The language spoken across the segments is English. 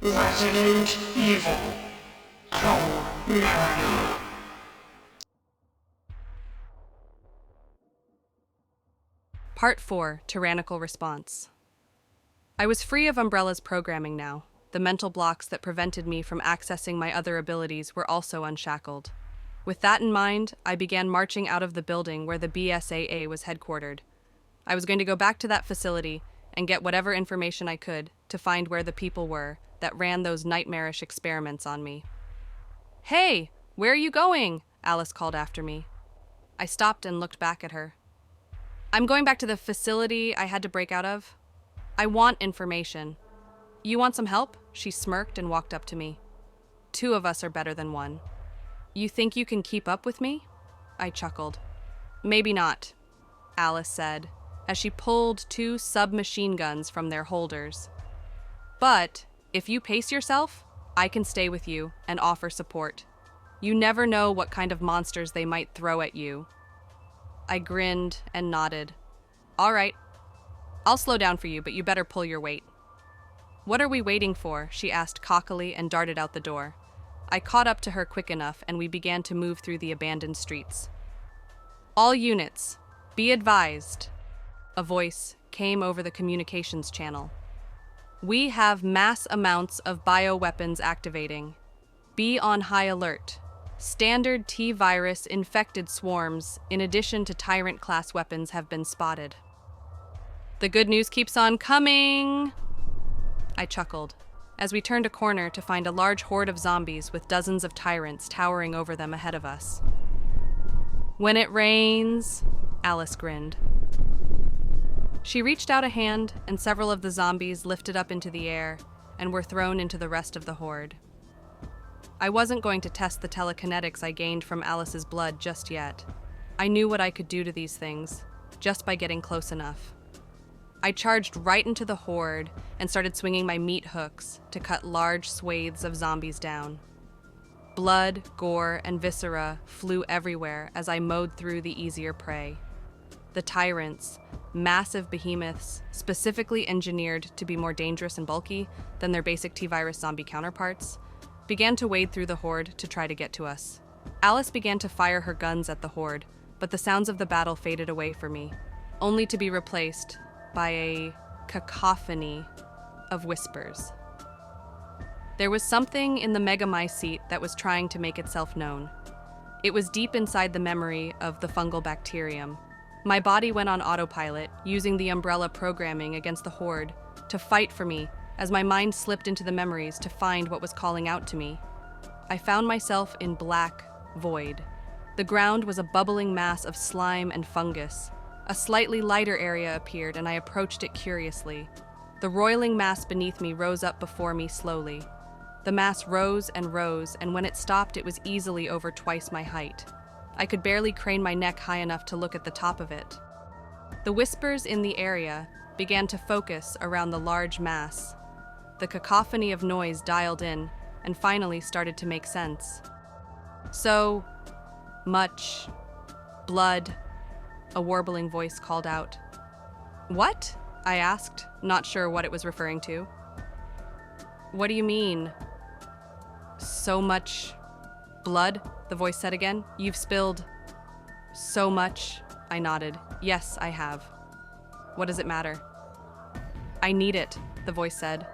Resident Evil. So Merida. Part 4, Tyrannical Response. I was free of Umbrella's programming now. The mental blocks that prevented me from accessing my other abilities were also unshackled. With that in mind, I began marching out of the building where the BSAA was headquartered. I was going to go back to that facility and get whatever information I could to find where the people were that ran those nightmarish experiments on me. "Hey, where are you going?" Alice called after me. I stopped and looked back at her. "I'm going back to the facility I had to break out of. I want information." "You want some help?" She smirked and walked up to me. "Two of us are better than one." "You think you can keep up with me?" I chuckled. "Maybe not," Alice said, as she pulled two submachine guns from their holders. "But if you pace yourself, I can stay with you and offer support. You never know what kind of monsters they might throw at you." I grinned and nodded. "All right. I'll slow down for you, but you better pull your weight." "What are we waiting for?" she asked cockily and darted out the door. I caught up to her quick enough and we began to move through the abandoned streets. "All units, be advised," a voice came over the communications channel. "We have mass amounts of bioweapons activating. Be on high alert. Standard T-virus infected swarms, in addition to Tyrant-class weapons, have been spotted." "The good news keeps on coming," I chuckled, as we turned a corner to find a large horde of zombies with dozens of tyrants towering over them ahead of us. "When it rains," Alice grinned. She reached out a hand, and several of the zombies lifted up into the air and were thrown into the rest of the horde. I wasn't going to test the telekinetics I gained from Alice's blood just yet. I knew what I could do to these things, just by getting close enough. I charged right into the horde and started swinging my meat hooks to cut large swathes of zombies down. Blood, gore, and viscera flew everywhere as I mowed through the easier prey. The tyrants, massive behemoths specifically engineered to be more dangerous and bulky than their basic T-virus zombie counterparts, began to wade through the horde to try to get to us. Alice began to fire her guns at the horde, but the sounds of the battle faded away for me, only to be replaced by a cacophony of whispers. There was something in the Megamycete that was trying to make itself known. It was deep inside the memory of the fungal bacterium. My body went on autopilot, using the umbrella programming against the horde to fight for me as my mind slipped into the memories to find what was calling out to me. I found myself in black void. The ground was a bubbling mass of slime and fungus. A slightly lighter area appeared, and I approached it curiously. The roiling mass beneath me rose up before me slowly. The mass rose, and when it stopped, it was easily over twice my height. I could barely crane my neck high enough to look at the top of it. The whispers in the area began to focus around the large mass. The cacophony of noise dialed in, and finally started to make sense. "So much blood," a warbling voice called out. "What?" I asked, not sure what it was referring to. "What do you mean?" "So much blood," the voice said again. "You've spilled so much." I nodded. "Yes, I have." "What does it matter?" "I need it," the voice said.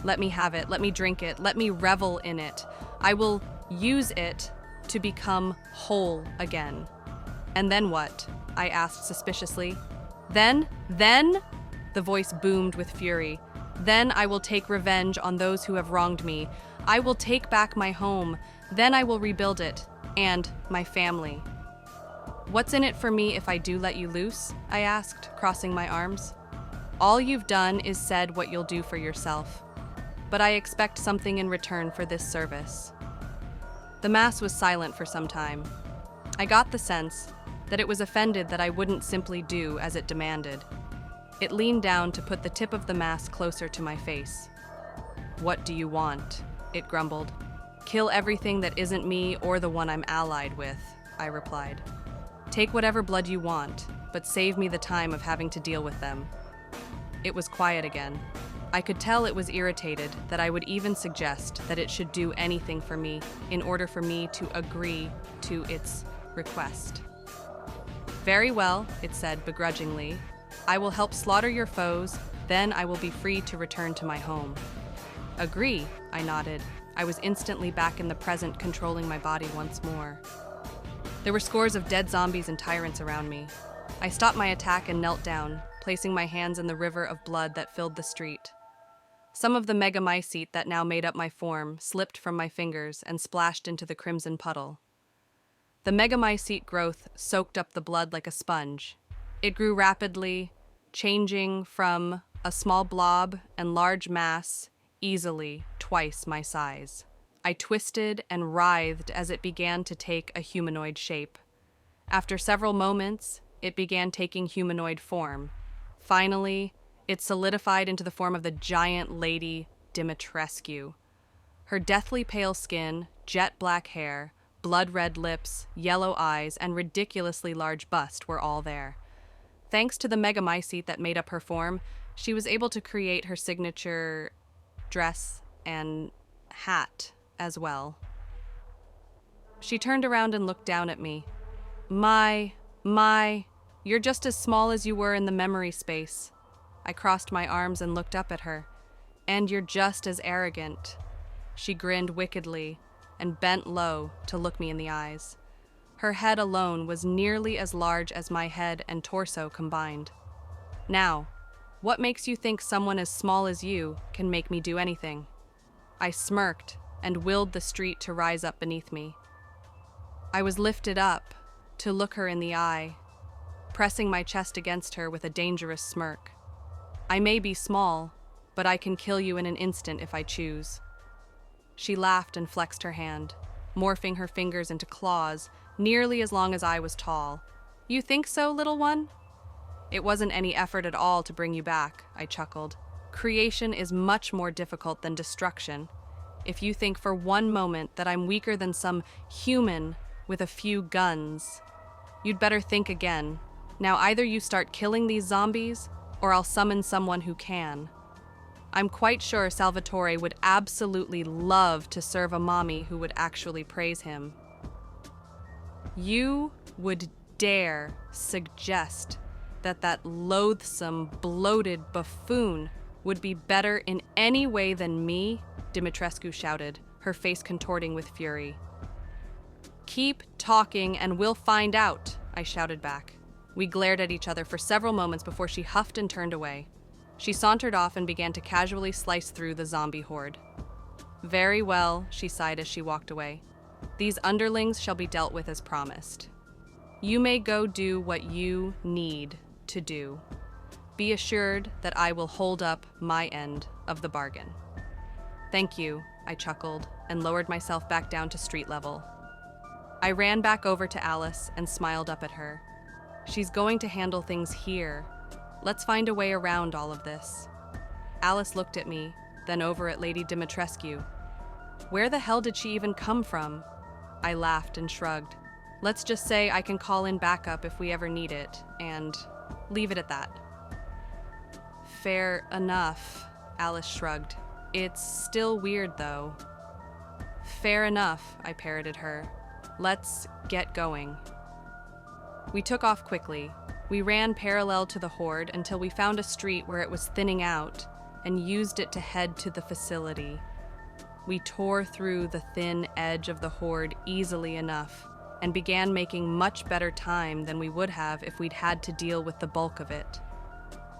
"Let me have it. Let me drink it. Let me revel in it. I will use it to become whole again." "And then what?" I asked suspiciously. Then, the voice boomed with fury. "Then I will take revenge on those who have wronged me. I will take back my home. Then I will rebuild it. And my family." "What's in it for me if I do let you loose?" I asked, crossing my arms. "All you've done is said what you'll do for yourself. But I expect something in return for this service." The mass was silent for some time. I got the sense that it was offended that I wouldn't simply do as it demanded. It leaned down to put the tip of the mass closer to my face. "What do you want?" it grumbled. "Kill everything that isn't me or the one I'm allied with," I replied. "Take whatever blood you want, but save me the time of having to deal with them." It was quiet again. I could tell it was irritated that I would even suggest that it should do anything for me in order for me to agree to its request. "Very well," it said begrudgingly. "I will help slaughter your foes, then I will be free to return to my home." "Agree," I nodded. I was instantly back in the present, controlling my body once more. There were scores of dead zombies and tyrants around me. I stopped my attack and knelt down, placing my hands in the river of blood that filled the street. Some of the megamycete that now made up my form slipped from my fingers and splashed into the crimson puddle. The megamycete growth soaked up the blood like a sponge. It grew rapidly, changing from a small blob and large mass easily twice my size. I twisted and writhed as it began to take a humanoid shape. After several moments, it began taking humanoid form. Finally, it solidified into the form of the giant lady Dimitrescu. Her deathly pale skin, jet black hair, blood-red lips, yellow eyes, and ridiculously large bust were all there. Thanks to the megamycete that made up her form, she was able to create her signature dress and hat as well. She turned around and looked down at me. My, you're just as small as you were in the memory space." I crossed my arms and looked up at her. "And you're just as arrogant." She grinned wickedly and bent low to look me in the eyes. Her head alone was nearly as large as my head and torso combined. "Now, what makes you think someone as small as you can make me do anything?" I smirked and willed the street to rise up beneath me. I was lifted up to look her in the eye, pressing my chest against her with a dangerous smirk. "I may be small, but I can kill you in an instant if I choose." She laughed and flexed her hand, morphing her fingers into claws nearly as long as I was tall. "You think so, little one?" "It wasn't any effort at all to bring you back," I chuckled. "Creation is much more difficult than destruction. If you think for one moment that I'm weaker than some human with a few guns, you'd better think again. Now either you start killing these zombies, or I'll summon someone who can. I'm quite sure Salvatore would absolutely love to serve a mommy who would actually praise him." "You would dare suggest that that loathsome, bloated buffoon would be better in any way than me?" Dimitrescu shouted, her face contorting with fury. "Keep talking and we'll find out," I shouted back. We glared at each other for several moments before she huffed and turned away. She sauntered off and began to casually slice through the zombie horde. "Very well," she sighed as she walked away. "These underlings shall be dealt with as promised. You may go do what you need to do. Be assured that I will hold up my end of the bargain." "Thank you," I chuckled and lowered myself back down to street level. I ran back over to Alice and smiled up at her. "She's going to handle things here. Let's find a way around all of this." Alice looked at me, then over at Lady Dimitrescu. "Where the hell did she even come from?" I laughed and shrugged. "Let's just say I can call in backup if we ever need it, and leave it at that." "Fair enough," Alice shrugged. "It's still weird, though." "Fair enough," I parroted her. "Let's get going." We took off quickly. We ran parallel to the horde until we found a street where it was thinning out and used it to head to the facility. We tore through the thin edge of the horde easily enough and began making much better time than we would have if we'd had to deal with the bulk of it.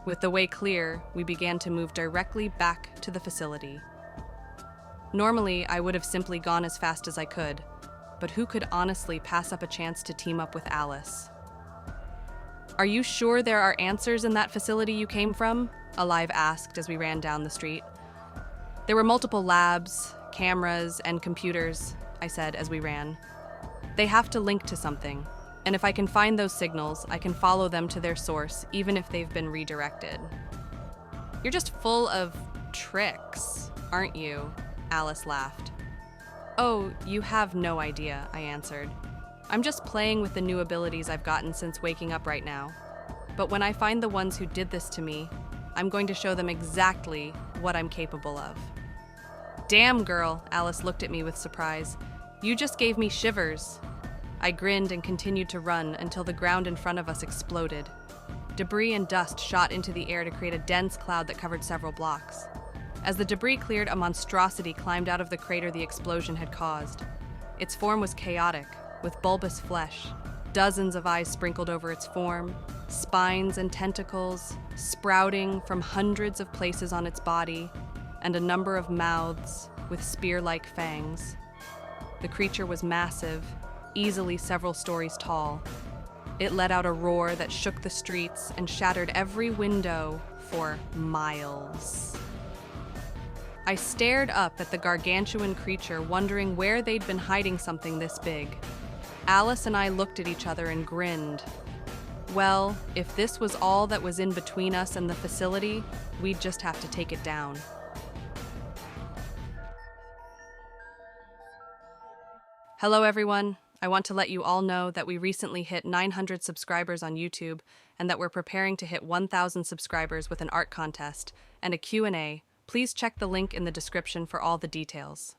With the way clear, we began to move directly back to the facility. Normally, I would have simply gone as fast as I could, but who could honestly pass up a chance to team up with Alice? "Are you sure there are answers in that facility you came from?" Alive asked as we ran down the street. "There were multiple labs, cameras, and computers," I said as we ran. "They have to link to something, and if I can find those signals, I can follow them to their source, even if they've been redirected." "You're just full of tricks, aren't you?" Alice laughed. "Oh, you have no idea," I answered. "I'm just playing with the new abilities I've gotten since waking up right now. But when I find the ones who did this to me, I'm going to show them exactly what I'm capable of. Damn, girl, Alice looked at me with surprise. You just gave me shivers. I grinned and continued to run until the ground in front of us exploded. Debris and dust shot into the air to create a dense cloud that covered several blocks. As the debris cleared, a monstrosity climbed out of the crater the explosion had caused. Its form was chaotic, with bulbous flesh, dozens of eyes sprinkled over its form, spines and tentacles sprouting from hundreds of places on its body, and a number of mouths with spear-like fangs. The creature was massive, easily several stories tall. It let out a roar that shook the streets and shattered every window for miles. I stared up at the gargantuan creature, wondering where they'd been hiding something this big. Alice and I looked at each other and grinned. Well, if this was all that was in between us and the facility, we'd just have to take it down. Hello, everyone. I want to let you all know that we recently hit 900 subscribers on YouTube and that we're preparing to hit 1,000 subscribers with an art contest and a Q&A. Please check the link in the description for all the details.